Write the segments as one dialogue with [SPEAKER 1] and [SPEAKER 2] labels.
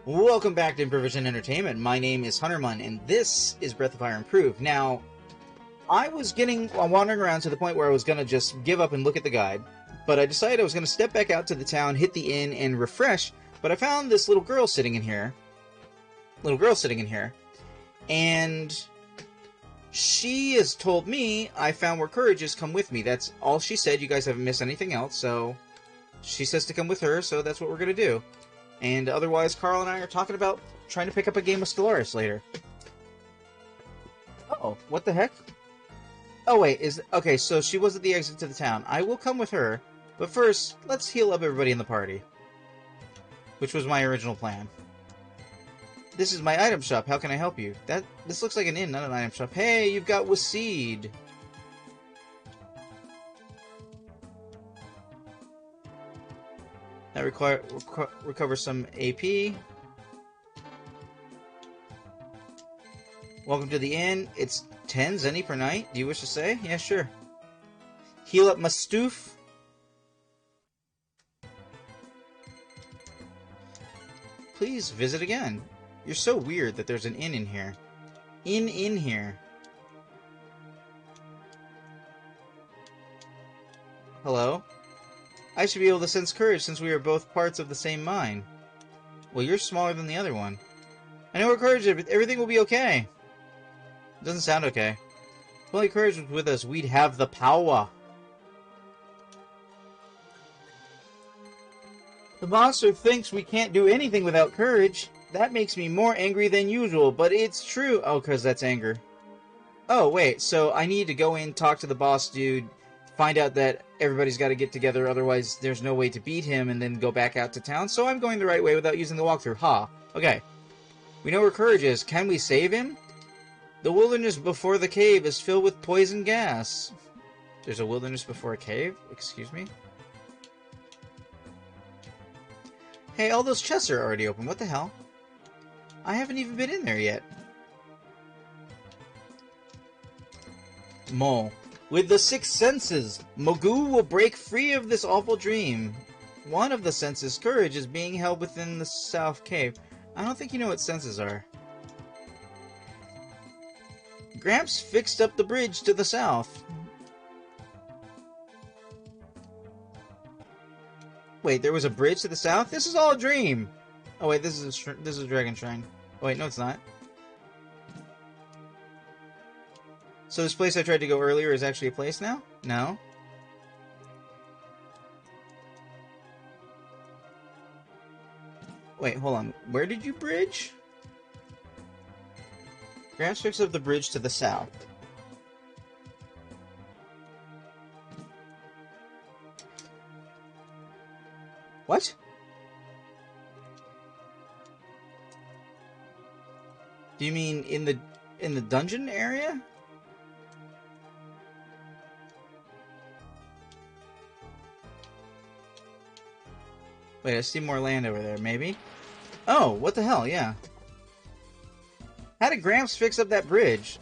[SPEAKER 1] Welcome back to Improvision Entertainment. My name is Huntermun, and this is Breath of Fire Improved. Now, I was wandering around to the point where I was going to just give up and look at the guide, but I decided I was going to step back out to the town, hit the inn, and refresh, but I found this little girl sitting in here. And she has told me, I found where courage is, come with me. That's all she said. You guys haven't missed anything else, so she says to come with her, so that's what we're going to do. And otherwise, Carl and I are talking about trying to pick up a game of Stellaris later. Uh-oh, what the heck? Oh wait, okay, so she was at the exit to the town. I will come with her, but first, let's heal up everybody in the party. Which was my original plan. This is my item shop, how can I help you? This looks like an inn, not an item shop. Hey, you've got Waseed! That recovers some AP. Welcome to the inn. It's 10 zenny per night. Do you wish to stay? Yeah, sure. Heal up Mastoof. Please visit again. You're so weird that there's an inn in here. In here. Hello? I should be able to sense courage since we are both parts of the same mine. Well, you're smaller than the other one. I know where courage is, but everything will be okay. It doesn't sound okay. If only courage was with us, we'd have the power. The monster thinks we can't do anything without courage. That makes me more angry than usual, but it's true. Oh, because that's anger. Oh, wait, so I need to go in, talk to the boss dude, find out that everybody's got to get together, otherwise there's no way to beat him, and then go back out to town. So I'm going the right way without using the walkthrough. Ha. Okay. We know where courage is. Can we save him? The wilderness before the cave is filled with poison gas. There's a wilderness before a cave? Excuse me? Hey, all those chests are already open. What the hell? I haven't even been in there yet. Mole. With the 6 senses, Magoo will break free of this awful dream. One of the senses, courage, is being held within the south cave. I don't think you know what senses are. Gramps fixed up the bridge to the south. Wait, there was a bridge to the south? This is all a dream! Oh wait, this is a Dragon Shrine. Oh wait, no it's not. So this place I tried to go earlier is actually a place now? No? Wait, hold on. Where did you bridge? Gramps fixed up the bridge to the south. What? Do you mean in the dungeon area? Wait, I see more land over there, maybe? Oh, what the hell, yeah. How did Gramps fix up that bridge?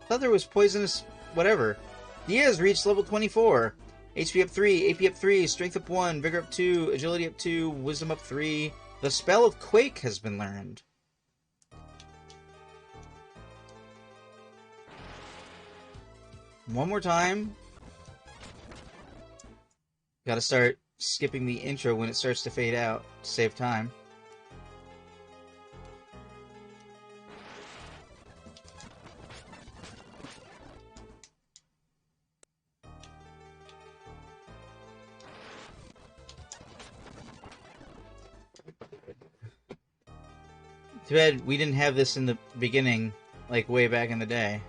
[SPEAKER 1] Thought there was poisonous whatever. Diaz reached level 24. HP up 3, AP up 3, Strength up 1, Vigor up 2, Agility up 2, Wisdom up 3. The spell of Quake has been learned. One more time. Gotta start skipping the intro when it starts to fade out to save time. Too bad we didn't have this in the beginning, like way back in the day.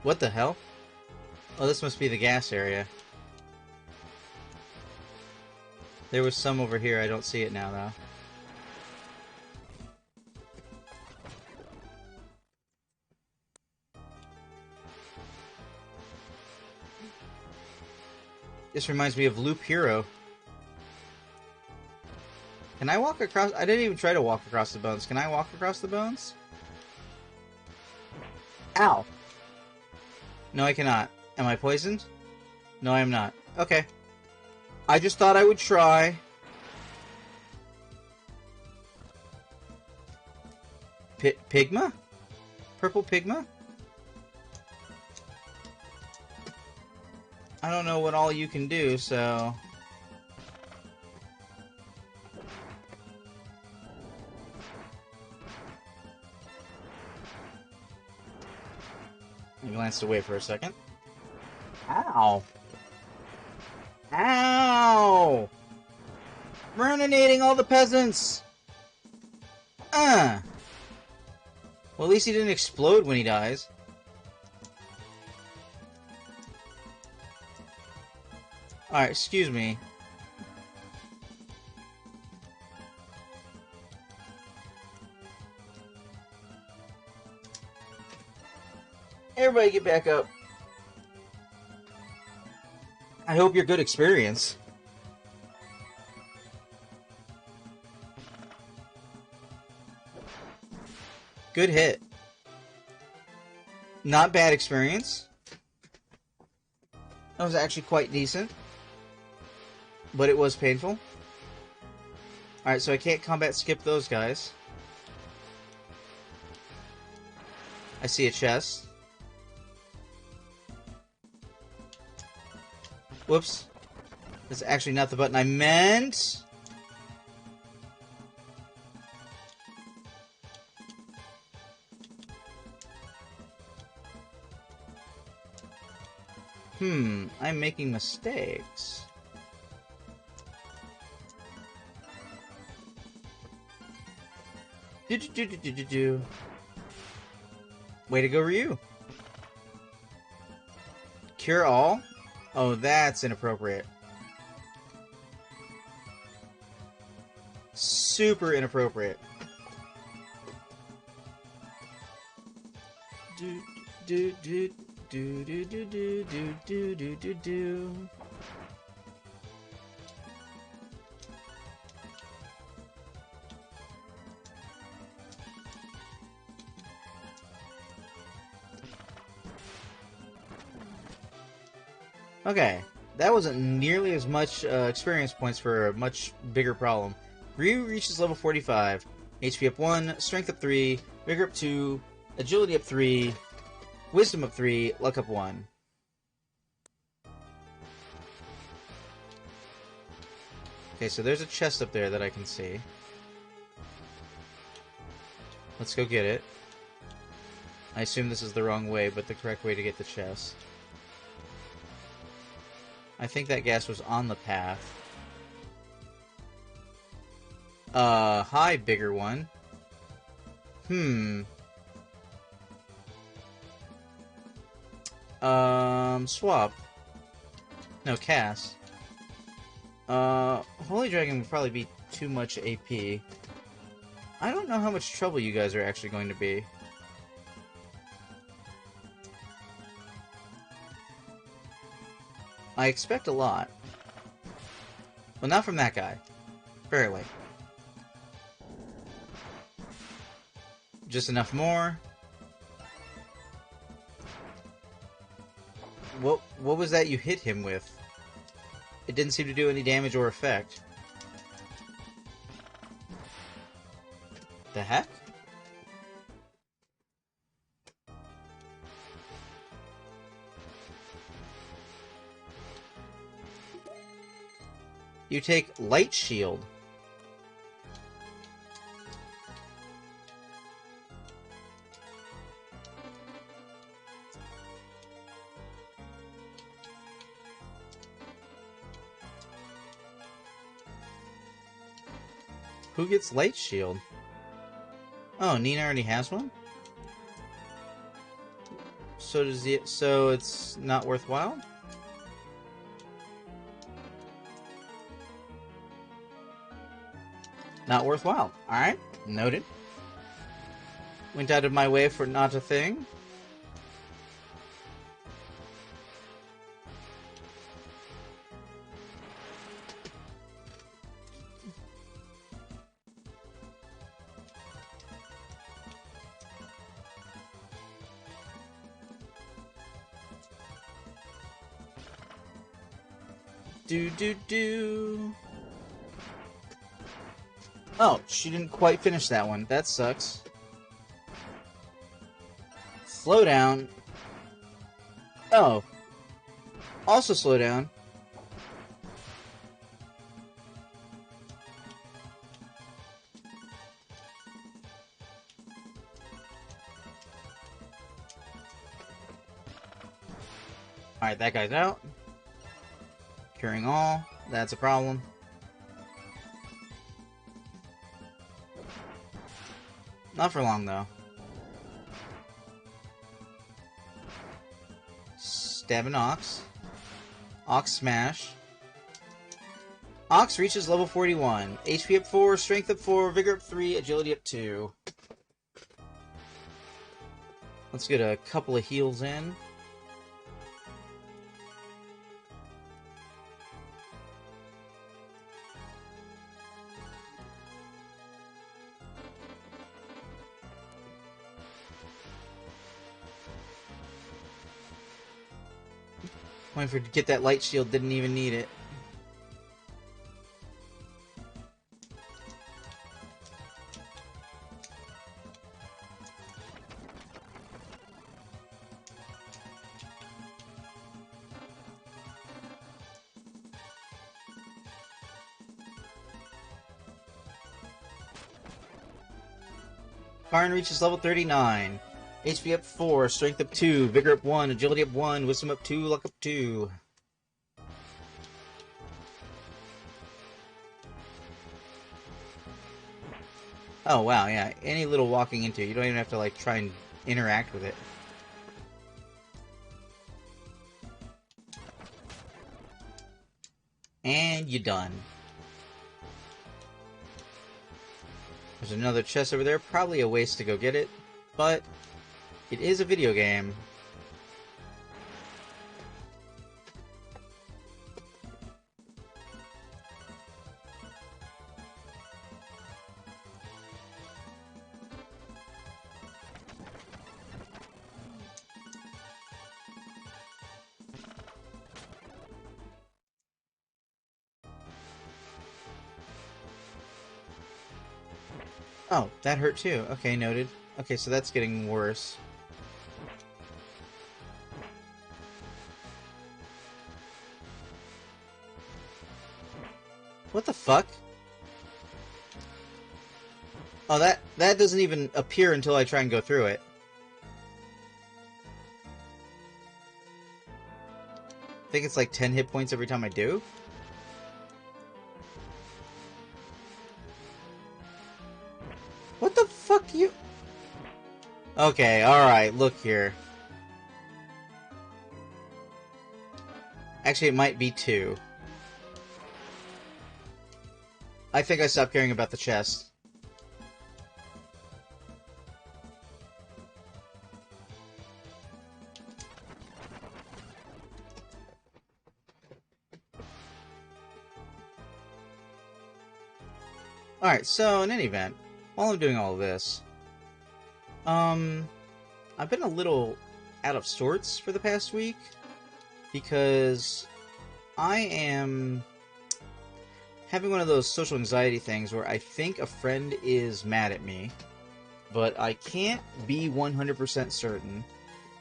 [SPEAKER 1] What the hell? Oh, this must be the gas area. There was some over here, I don't see it now, though. This reminds me of Loop Hero. Can I walk across? I didn't even try to walk across the bones. Can I walk across the bones? Ow! No, I cannot. Am I poisoned? No, I am not. Okay. I just thought I would try. Pigma? Purple Pigma? I don't know what all you can do, so... I glanced away for a second. Ow! Ow! Burninating all the peasants! Well, at least he didn't explode when he dies. Alright, excuse me. Everybody get back up. I hope you're good experience. Good hit. Not bad experience. That was actually quite decent. But it was painful. Alright, so I can't combat skip those guys. I see a chest. Whoops. That's actually not the button I meant. I'm making mistakes. Do. Way to go, Ryu. Cure all? Oh, that's inappropriate. Super inappropriate. Do. Okay, that wasn't nearly as much experience points for a much bigger problem. Ryu reaches level 45, HP up 1, Strength up 3, Vigor up 2, Agility up 3, Wisdom up 3, Luck up 1. Okay, so there's a chest up there that I can see. Let's go get it. I assume this is the wrong way, but the correct way to get the chest. I think that gas was on the path. Hi, bigger one. Swap. No, Cass. Holy Dragon would probably be too much AP. I don't know how much trouble you guys are actually going to be. I expect a lot. Well, not from that guy. Barely. Just enough more. What was that you hit him with? It didn't seem to do any damage or effect. The heck? You take Light Shield. Who gets Light Shield? Oh, Nina already has one? So does he, so it's not worthwhile? Not worthwhile. Alright, noted. Went out of my way for not a thing. Do do do. Oh, she didn't quite finish that one. That sucks. Slow down. Oh. Also slow down. Alright, that guy's out. Curing all. That's a problem. Not for long, though. Stabbing Ox. Ox Smash. Ox reaches level 41. HP up 4, Strength up 4, Vigor up 3, Agility up 2. Let's get a couple of heals in. Waiting for it to get that light shield, didn't even need it. Karn reaches level 39. HP up 4, Strength up 2, Vigor up 1, Agility up 1, Wisdom up 2, Luck up 2. Oh wow, yeah. Any little walking into it, you don't even have to like try and interact with it. And you're done. There's another chest over there, probably a waste to go get it, but it is a video game. Oh, that hurt too. Okay, noted. Okay, so that's getting worse. What the fuck? Oh, that doesn't even appear until I try and go through it. I think it's like 10 hit points every time I do. What the fuck, you... Okay, alright, look here. Actually, it might be 2. I think I stopped caring about the chest. Alright, so in any event, while I'm doing all of this, I've been a little out of sorts for the past week, because I am having one of those social anxiety things where I think a friend is mad at me, but I can't be 100% certain,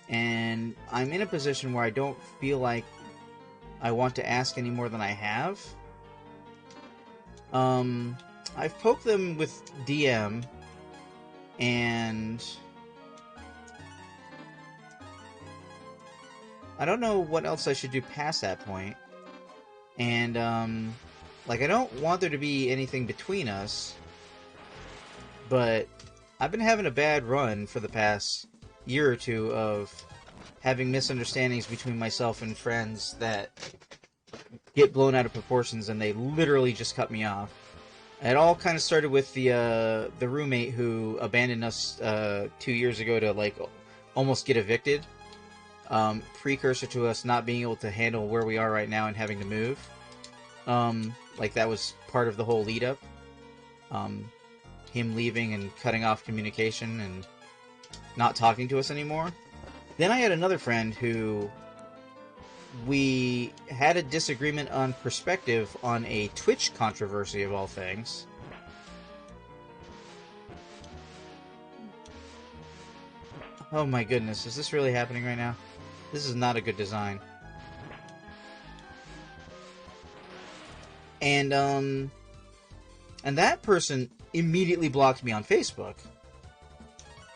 [SPEAKER 1] and I'm in a position where I don't feel like I want to ask any more than I have. I've poked them with DM, and I don't know what else I should do past that point. And, like, I don't want there to be anything between us, but I've been having a bad run for the past year or two of having misunderstandings between myself and friends that get blown out of proportions, and they literally just cut me off. It all kind of started with the roommate who abandoned us 2 years ago to, like, almost get evicted. Precursor to us not being able to handle where we are right now and having to move. Like, that was part of the whole lead-up. Him leaving and cutting off communication and not talking to us anymore. Then I had another friend who we had a disagreement on perspective on a Twitch controversy of all things. Oh my goodness, is this really happening right now? This is not a good design. And that person immediately blocked me on Facebook.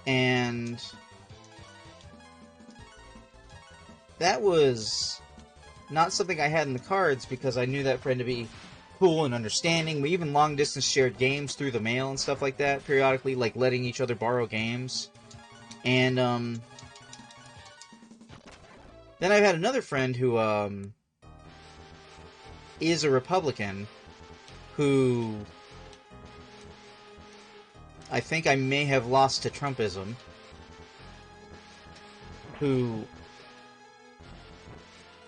[SPEAKER 1] And that was not something I had in the cards because I knew that friend to be cool and understanding. We even long distance shared games through the mail and stuff like that periodically, like letting each other borrow games. And then I've had another friend who is a Republican who I think I may have lost to Trumpism, who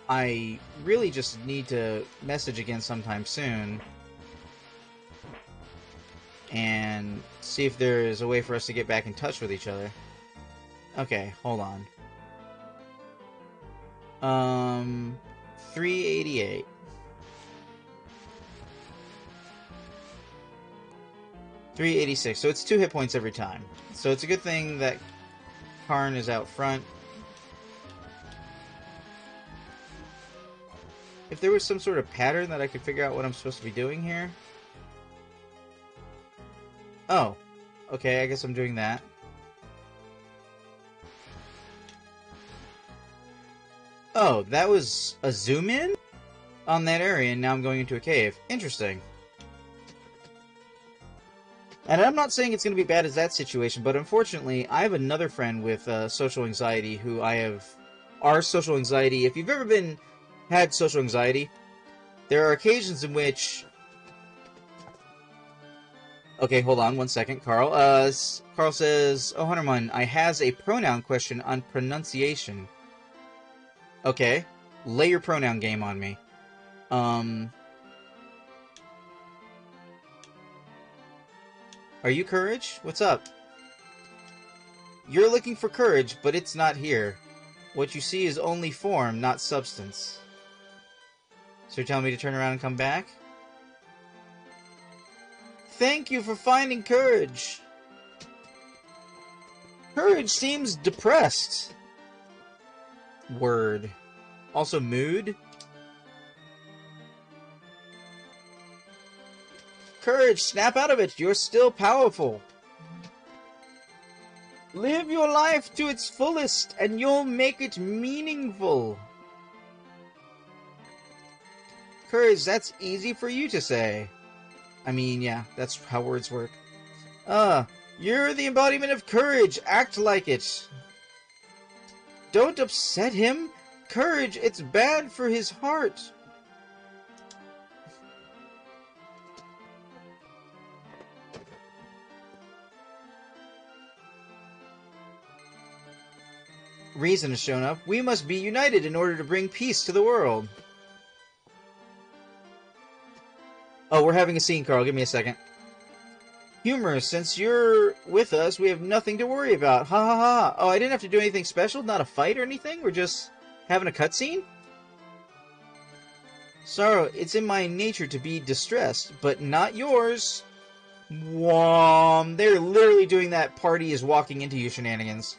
[SPEAKER 1] I really just need to message again sometime soon and see if there is a way for us to get back in touch with each other. Okay, hold on. 388. $386, so it's 2 hit points every time. So it's a good thing that Karn is out front. If there was some sort of pattern that I could figure out what I'm supposed to be doing here. Oh, okay, I guess I'm doing that. Oh, that was a zoom in on that area, and now I'm going into a cave. Interesting. And I'm not saying it's going to be bad as that situation, but unfortunately, I have another friend with social anxiety who our social anxiety. If you've ever had social anxiety, there are occasions in which... Okay, hold on 1 second, Carl. Carl says, "Oh, Hunterman, I has a pronoun question on pronunciation." Okay, lay your pronoun game on me. Are you Courage? What's up? You're looking for courage, but it's not here. What you see is only form, not substance. So you're telling me to turn around and come back? Thank you for finding courage. Courage seems depressed. Word. Also mood? Courage, snap out of it. You're still powerful. Live your life to its fullest, and you'll make it meaningful. Courage, that's easy for you to say. I mean, yeah, that's how words work. You're the embodiment of courage. Act like it. Don't upset him. Courage, it's bad for his heart. Reason has shown up. We must be united in order to bring peace to the world. Oh, we're having a scene, Carl. Give me a second. Humorous. Since you're with us, we have nothing to worry about. Ha ha ha. Oh, I didn't have to do anything special? Not a fight or anything? We're just having a cutscene? Sorrow, it's in my nature to be distressed, but not yours. Whom. They're literally doing that party is walking into you shenanigans.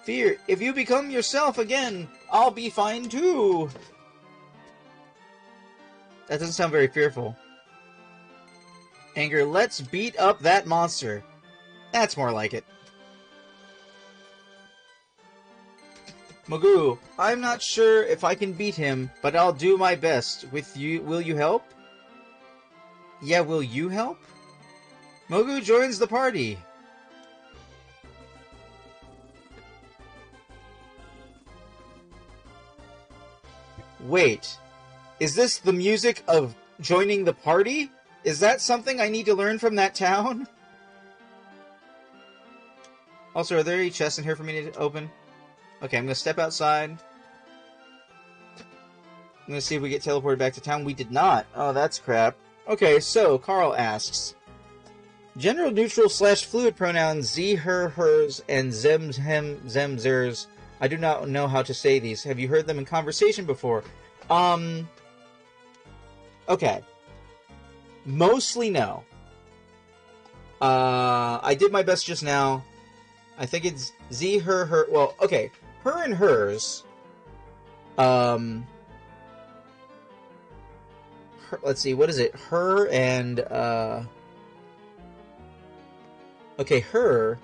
[SPEAKER 1] Fear, if you become yourself again, I'll be fine too. That doesn't sound very fearful. Anger, let's beat up that monster. That's more like it. Magoo, I'm not sure if I can beat him, but I'll do my best. With you, will you help? Yeah, will you help? Magoo joins the party. Wait, is this the music of joining the party? Is that something I need to learn from that town? Also, are there any chests in here for me to open? Okay, I'm going to step outside. I'm going to see if we get teleported back to town. We did not. Oh, that's crap. Okay, so, Carl asks, General neutral / fluid pronouns ze, her, hers, and zems, hem, zem, zers I do not know how to say these. Have you heard them in conversation before? Okay. Mostly no. I did my best just now. I think it's Z, her, her. Well, okay. Her and hers. Let's see. What is it? Her and, okay, her.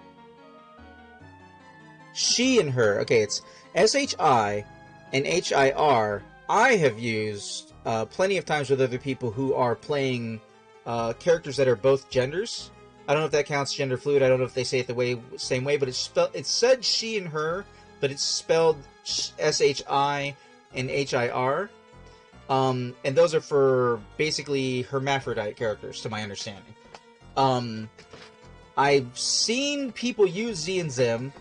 [SPEAKER 1] She and her. Okay, it's SHI and HIR. I have used plenty of times with other people who are playing characters that are both genders. I don't know if that counts gender fluid. I don't know if they say it the same way, but it's said she and her, but it's spelled SHI and HIR. And those are for basically hermaphrodite characters, to my understanding. I've seen people use Z and Zim.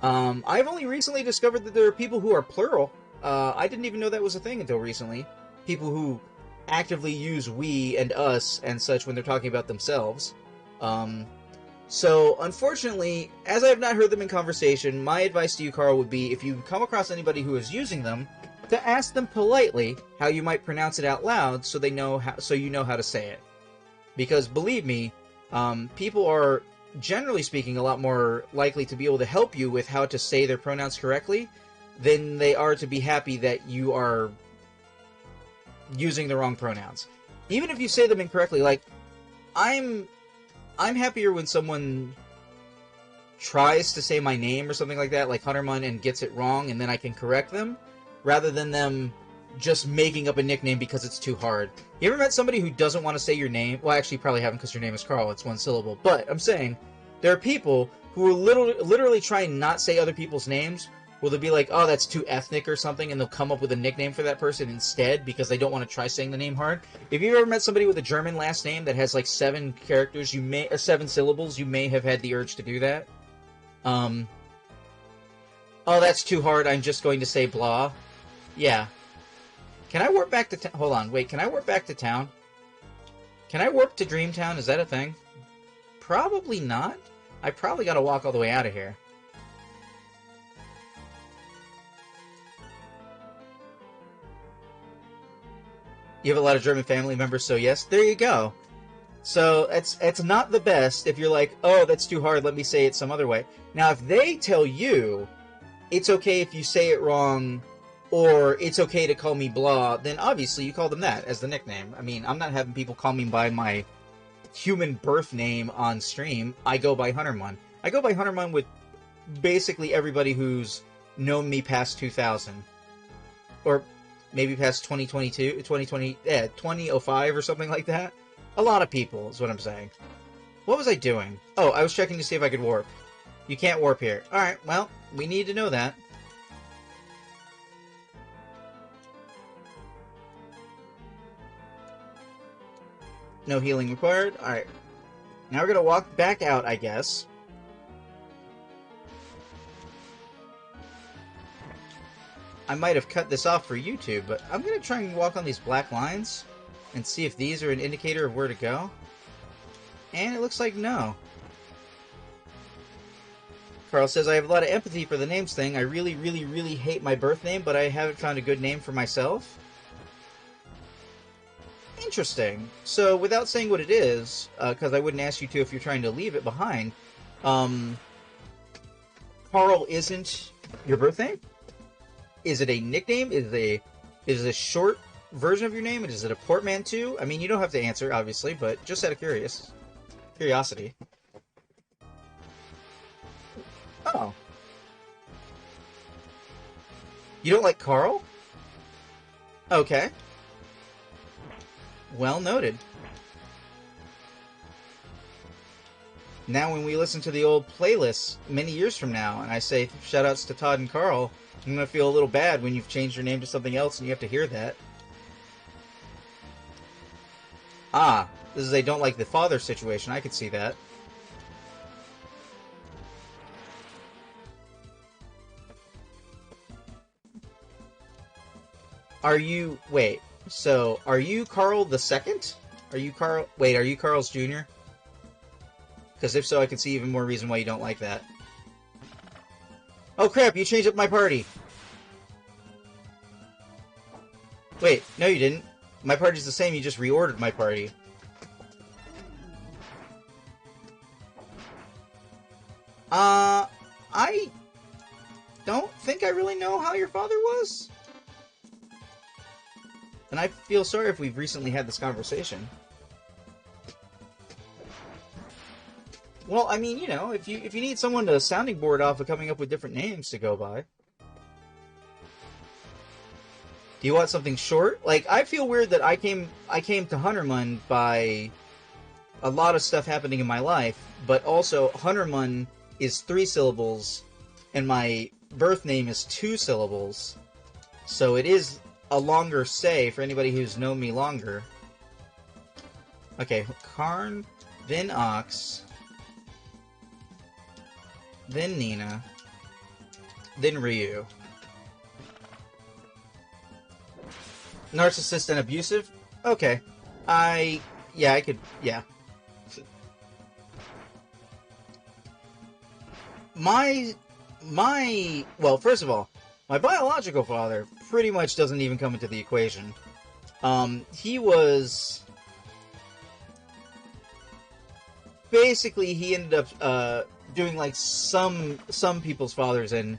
[SPEAKER 1] I've only recently discovered that there are people who are plural. I didn't even know that was a thing until recently. People who actively use we and us and such when they're talking about themselves. So, unfortunately, as I have not heard them in conversation, my advice to you, Carl, would be if you come across anybody who is using them, to ask them politely how you might pronounce it out loud so you know how to say it. Because, believe me, people are, generally speaking, a lot more likely to be able to help you with how to say their pronouns correctly than they are to be happy that you are using the wrong pronouns. Even if you say them incorrectly, like, I'm happier when someone tries to say my name or something like that, like Huntermun, and gets it wrong, and then I can correct them, rather than them just making up a nickname because it's too hard. You ever met somebody who doesn't want to say your name? Well, actually, you probably haven't because your name is Carl. It's one syllable. But I'm saying, there are people who will literally try and not say other people's names. Will they be like, oh, that's too ethnic or something, and they'll come up with a nickname for that person instead because they don't want to try saying the name hard? If you've ever met somebody with a German last name that has like 7 characters, 7 syllables, you may have had the urge to do that. Oh, that's too hard, I'm just going to say blah. Yeah. Can I warp back to town? Hold on, wait, can I warp back to town? Can I warp to Dreamtown? Is that a thing? Probably not. I probably gotta walk all the way out of here. You have a lot of German family members, so yes, there you go. So it's not the best if you're like, oh, that's too hard, let me say it some other way. Now, if they tell you it's okay if you say it wrong, or it's okay to call me blah, then obviously you call them that as the nickname. I mean, I'm not having people call me by my human birth name on stream. I go by Huntermun. I go by Huntermun with basically everybody who's known me past 2000. Or maybe past 2022, 2005 or something like that. A lot of people is what I'm saying. What was I doing? Oh, I was checking to see if I could warp. You can't warp here. Alright, well, we need to know that. No healing required. Alright. Now we're gonna walk back out, I guess. I might have cut this off for YouTube, but I'm gonna try and walk on these black lines and see if these are an indicator of where to go. And it looks like no. Carl says, I have a lot of empathy for the names thing. I really, really, really hate my birth name, but I haven't found a good name for myself. Interesting. So, without saying what it is, because I wouldn't ask you to if you're trying to leave it behind, Carl isn't your birth name? Is it a nickname? Is it a short version of your name? Is it a portmanteau? I mean, you don't have to answer, obviously, but just out of curiosity. Oh. You don't like Carl? Okay. Well noted. Now when we listen to the old playlists many years from now, and I say shoutouts to Todd and Carl, I'm going to feel a little bad when you've changed your name to something else and you have to hear that. Ah, this is a don't like the father situation. I could see that. Are you... Wait. So, are you Carl the Second? Are you Carl... Wait, are you Carl's Jr.? Because if so, I can see even more reason why you don't like that. Oh crap, you changed up my party. Wait, no you didn't. My party's the same, you just reordered my party. I don't think I really know how your father was. And I feel sorry if we've recently had this conversation. Well, I mean, you know, if you need someone to sounding board off of coming up with different names to go by. Do you want something short? Like, I feel weird that I came to Huntermun by a lot of stuff happening in my life, but also Huntermun is 3 syllables, and my birth name is 2 syllables, so it is a longer say for anybody who's known me longer. Okay, Karn, then Ox, then Nina, then Ryu. Narcissist and abusive? Okay. I could, yeah. Well, first of all, my biological father pretty much doesn't even come into the equation. He was... Basically, he ended up, doing like some people's fathers and,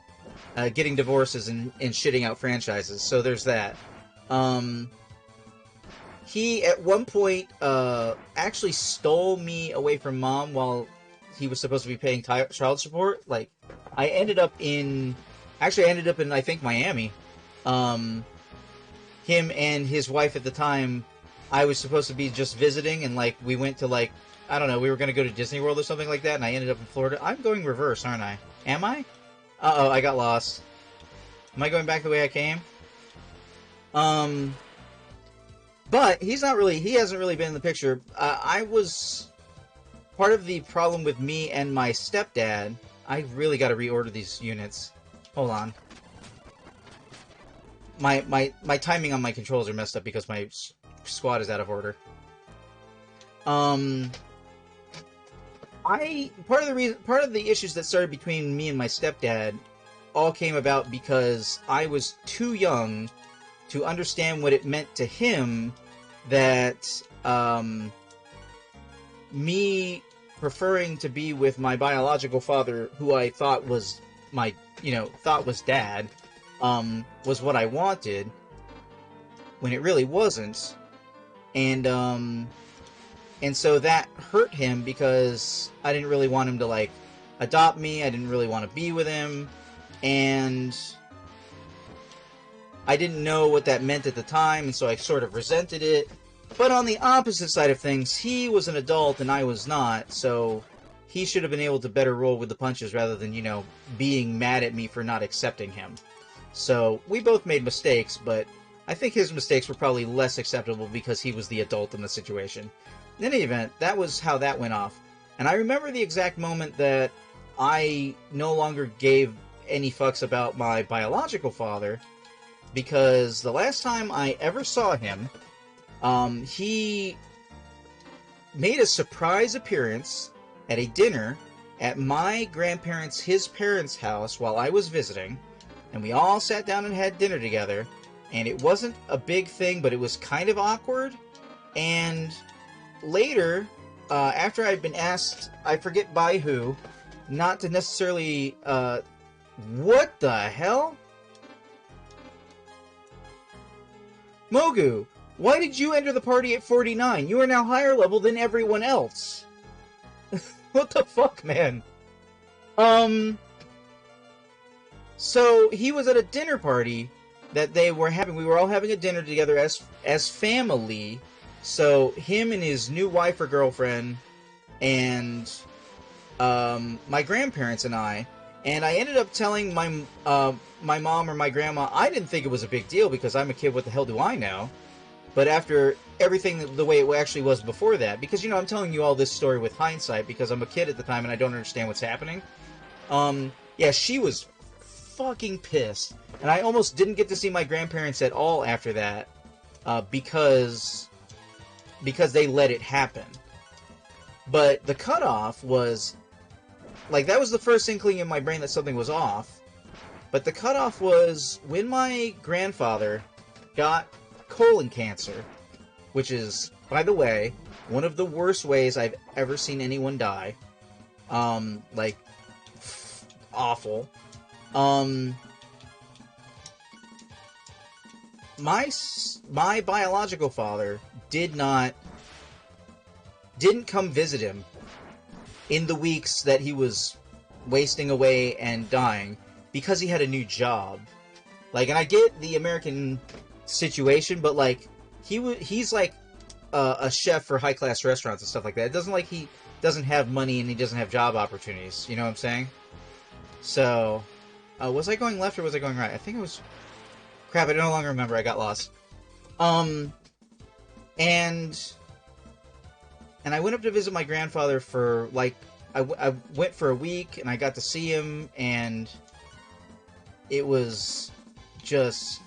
[SPEAKER 1] getting divorces and shitting out franchises, so there's that. He, at one point, actually stole me away from Mom while he was supposed to be paying child support. Like, I ended up in, I think, Miami. Him and his wife at the time, I was supposed to be just visiting, and, like, we went to, like, I don't know, we were going to go to Disney World or something like that, and I ended up in Florida. I'm going reverse, aren't I? Am I? Uh-oh, I got lost. Am I going back the way I came? But he hasn't really been in the picture. I was part of the problem with me and my stepdad. I really got to reorder these units. Hold on. My timing on my controls are messed up because my squad is out of order. Part of the issues that started between me and my stepdad all came about because I was too young to understand what it meant to him that me preferring to be with my biological father, who I thought was was dad, was what I wanted, when it really wasn't, and so that hurt him because I didn't really want him to, like, adopt me. I didn't really want to be with him, and I didn't know what that meant at the time, and so I sort of resented it. But on the opposite side of things, he was an adult and I was not, so he should have been able to better roll with the punches rather than, being mad at me for not accepting him. So we both made mistakes, but I think his mistakes were probably less acceptable because he was the adult in the situation. In any event, that was how that went off. And I remember the exact moment that I no longer gave any fucks about my biological father, because the last time I ever saw him, he made a surprise appearance at a dinner at my grandparents' his parents' house while I was visiting, and we all sat down and had dinner together, and it wasn't a big thing, but it was kind of awkward. And later, after I'd been asked, I forget by who, not to necessarily, what the hell? Mogu, why did you enter the party at 49? You are now higher level than everyone else. What the fuck, man? So he was at a dinner party that they were having. We were all having a dinner together as family. So him and his new wife or girlfriend, and my grandparents and I ended up telling my my mom or my grandma I didn't think it was a big deal because I'm a kid. What the hell do I know? But after everything the way it actually was before that, because I'm telling you all this story with hindsight because I'm a kid at the time and I don't understand what's happening. Yeah, she was fucking pissed, and I almost didn't get to see my grandparents at all after that, because they let it happen. But the cutoff was, like, that was the first inkling in my brain that something was off. But the cutoff was when my grandfather got colon cancer, which is, by the way, one of the worst ways I've ever seen anyone die. Like, awful. My biological father didn't come visit him in the weeks that he was wasting away and dying because he had a new job. Like, and I get the American situation, but like he's like a chef for high class restaurants and stuff like that. It doesn't like he doesn't have money and he doesn't have job opportunities. You know what I'm saying? So, was I going left or was I going right? I think it was. Crap, I no longer remember. I got lost. And I went up to visit my grandfather for, like, I went for a week, and I got to see him, and it was just...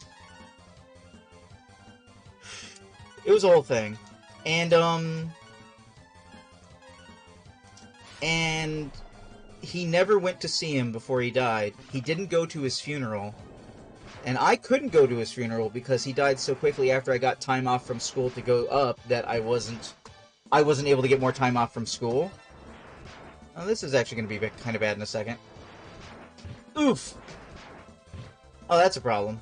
[SPEAKER 1] It was a whole thing. And he never went to see him before he died. He didn't go to his funeral. And I couldn't go to his funeral because he died so quickly after I got time off from school to go up that I wasn't able to get more time off from school. Oh, this is actually going to be kind of bad in a second. Oof! Oh, that's a problem.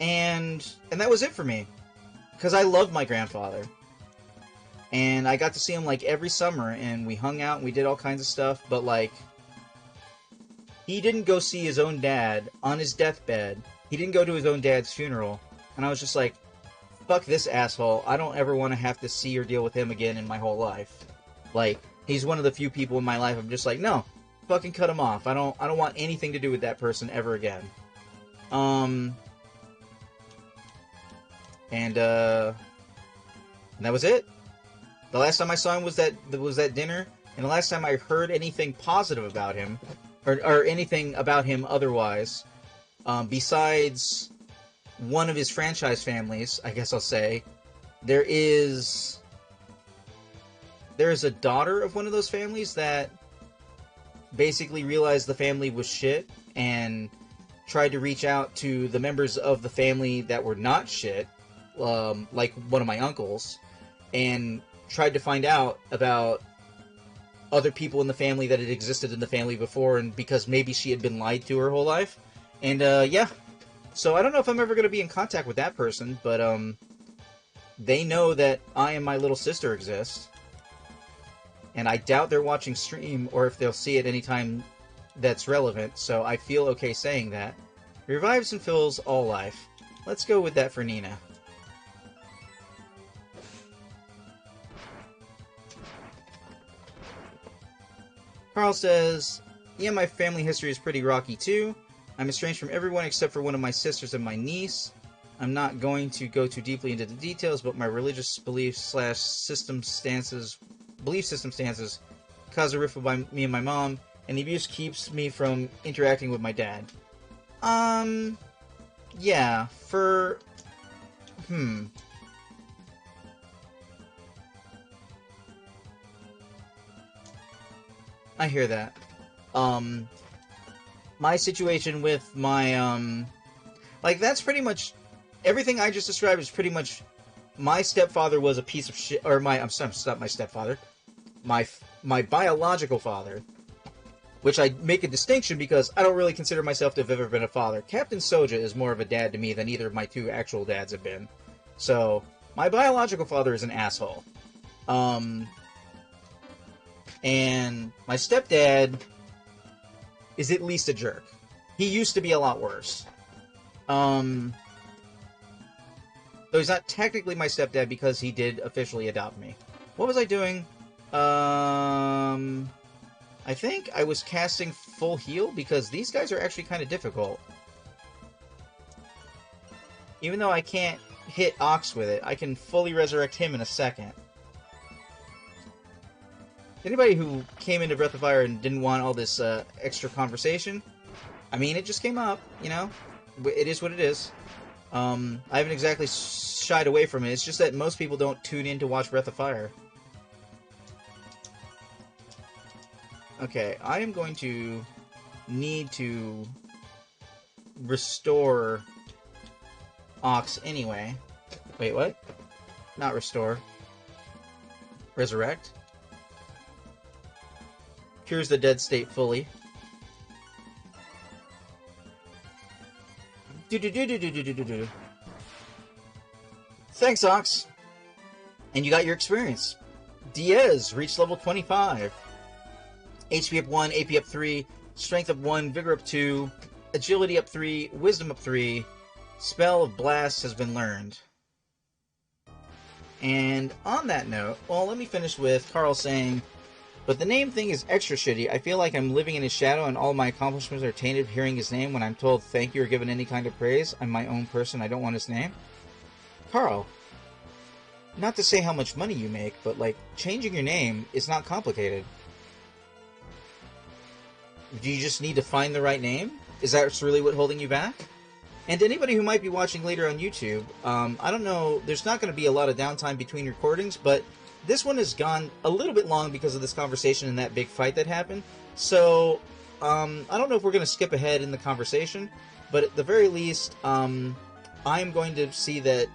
[SPEAKER 1] And that was it for me. Because I loved my grandfather. And I got to see him, like, every summer, and we hung out, and we did all kinds of stuff, but, like, he didn't go see his own dad on his deathbed. He didn't go to his own dad's funeral. And I was just like, fuck this asshole. I don't ever want to have to see or deal with him again in my whole life. Like, he's one of the few people in my life I'm just like, no, fucking cut him off. I don't want anything to do with that person ever again. And that was it. The last time I saw him was that dinner, and the last time I heard anything positive about him, or anything about him otherwise, besides one of his franchise families, I guess I'll say, there is a daughter of one of those families that basically realized the family was shit and tried to reach out to the members of the family that were not shit, like one of my uncles, and tried to find out about other people in the family that had existed in the family before, and because maybe she had been lied to her whole life. And, yeah. So I don't know if I'm ever going to be in contact with that person, but, they know that I and my little sister exist. And I doubt they're watching stream, or if they'll see it anytime that's relevant, so I feel okay saying that. Revives and fills all life. Let's go with that for Nina. Carl says, yeah, my family history is pretty rocky too. I'm estranged from everyone except for one of my sisters and my niece. I'm not going to go too deeply into the details, but my religious belief system stances cause a rift with me and my mom, and the abuse keeps me from interacting with my dad. Yeah, I hear that. My situation with my, like, that's pretty much... Everything I just described is pretty much... My stepfather was a piece of shit... Or I'm sorry, not my stepfather. My biological father. Which I make a distinction because I don't really consider myself to have ever been a father. Captain Soja is more of a dad to me than either of my two actual dads have been. So, my biological father is an asshole. And my stepdad is at least a jerk. He used to be a lot worse. Though he's not technically my stepdad because he did officially adopt me. What was I doing? I think I was casting full heal because these guys are actually kind of difficult. Even though I can't hit Ox with it, I can fully resurrect him in a second. Anybody who came into Breath of Fire and didn't want all this extra conversation, I mean, it just came up, you know? It is what it is. I haven't exactly shied away from it. It's just that most people don't tune in to watch Breath of Fire. Okay, I am going to need to restore Ox anyway. Wait, what? Not restore. Resurrect. Cures the dead state fully. Thanks, Ox. And you got your experience. Diaz reached level 25. HP up 1, AP up 3, Strength up 1, Vigor up 2, Agility up 3, Wisdom up 3. Spell of Blast has been learned. And on that note, well, let me finish with Carl saying, but the name thing is extra shitty. I feel like I'm living in his shadow and all my accomplishments are tainted hearing his name when I'm told thank you or given any kind of praise. I'm my own person. I don't want his name. Carl, not to say how much money you make, but, like, changing your name is not complicated. Do you just need to find the right name? Is that really what holding you back? And to anybody who might be watching later on YouTube, I don't know, there's not going to be a lot of downtime between recordings, but this one has gone a little bit long because of this conversation and that big fight that happened. So, I don't know if we're going to skip ahead in the conversation, but at the very least, I'm going to see that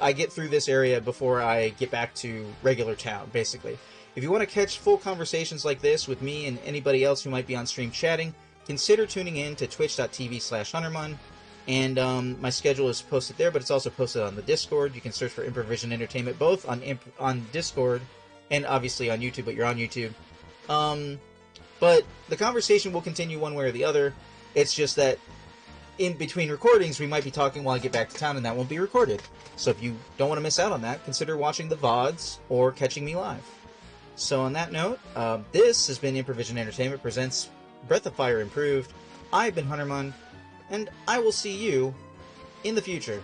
[SPEAKER 1] I get through this area before I get back to regular town, basically. If you want to catch full conversations like this with me and anybody else who might be on stream chatting, consider tuning in to twitch.tv/Huntermun. And my schedule is posted there, but it's also posted on the Discord. You can search for Improvision Entertainment, both on Discord and obviously on YouTube, but you're on YouTube. But the conversation will continue one way or the other. It's just that in between recordings, we might be talking while I get back to town, and that won't be recorded. So if you don't want to miss out on that, consider watching the VODs or catching me live. So on that note, this has been Improvision Entertainment presents Breath of Fire Improved. I've been Huntermun, and I will see you in the future.